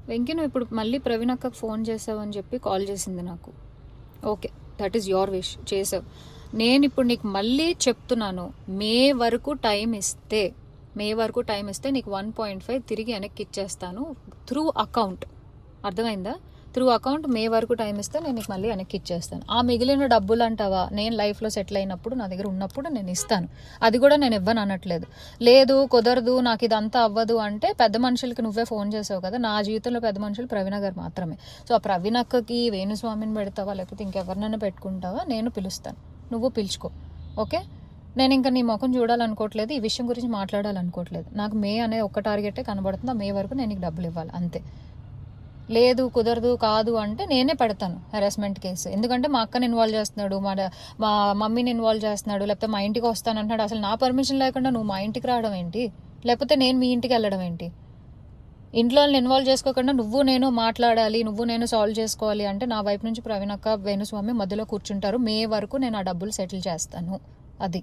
వెంకీ నువ్వు ఇప్పుడు మళ్ళీ ప్రవీణ్ అక్కకు ఫోన్ చేసావని చెప్పి కాల్ చేసింది నాకు. Okay, that is your wish, చేసావు. నేను ఇప్పుడు నీకు మళ్ళీ చెప్తున్నాను, మే వరకు టైం ఇస్తే నీకు 1.5 తిరిగి వెనక్కి ఇచ్చేస్తాను త్రూ అకౌంట్. అర్థమైందా? త్రూ అకౌంట్ మే వరకు టైం ఇస్తే నేను నీకు మళ్ళీ వెనక్కి ఇచ్చేస్తాను. ఆ మిగిలిన డబ్బులు అంటావా, నేను లైఫ్లో సెటిల్ అయినప్పుడు నా దగ్గర ఉన్నప్పుడు నేను ఇస్తాను. అది కూడా నేను ఇవ్వను అనట్లేదు. లేదు కుదరదు నాకు ఇదంతా అవ్వదు అంటే పెద్ద మనుషులకి నువ్వే ఫోన్ చేసావు కదా. నా జీవితంలో పెద్ద మనుషులు ప్రవీణ గారు మాత్రమే. సో ఆ ప్రవీణ అక్కకి వేణుస్వామిని పెడతావా లేకపోతే ఇంకెవరినైనా పెట్టుకుంటావా, నేను పిలుస్తాను, నువ్వు పిలుచుకో. ఓకే, నేను ఇంకా నీ ముఖం చూడాలనుకోవట్లేదు, ఈ విషయం గురించి మాట్లాడాలనుకోవట్లేదు. నాకు మే అనే ఒక్క టార్గెటే కనబడుతుంది. ఆ మే వరకు నేను నీకు డబ్బులు ఇవ్వాలి అంతే. లేదు కుదరదు కాదు అంటే నేనే పెడతాను హెరాస్మెంట్ కేసు. ఎందుకంటే మా అక్కని ఇన్వాల్వ్ చేస్తున్నాడు, మా మమ్మీని ఇన్వాల్వ్ చేస్తున్నాడు, లేకపోతే మా ఇంటికి వస్తానంటున్నాడు. అసలు నా పర్మిషన్ లేకుండా నువ్వు మా ఇంటికి రావడం ఏంటి, లేకపోతే నేను మీ ఇంటికి వెళ్ళడం ఏంటి? ఇంట్లో ఇన్వాల్వ్ చేసుకోకుండా నువ్వు నేను మాట్లాడాలి, నువ్వు నేను సాల్వ్ చేసుకోవాలి అంటే నా వైపు నుంచి ప్రవీణ్ అక్క వేణుస్వామి మధ్యలో కూర్చుంటారు. మే వరకు నేను ఆ డబ్బులు సెటిల్ చేస్తాను. అది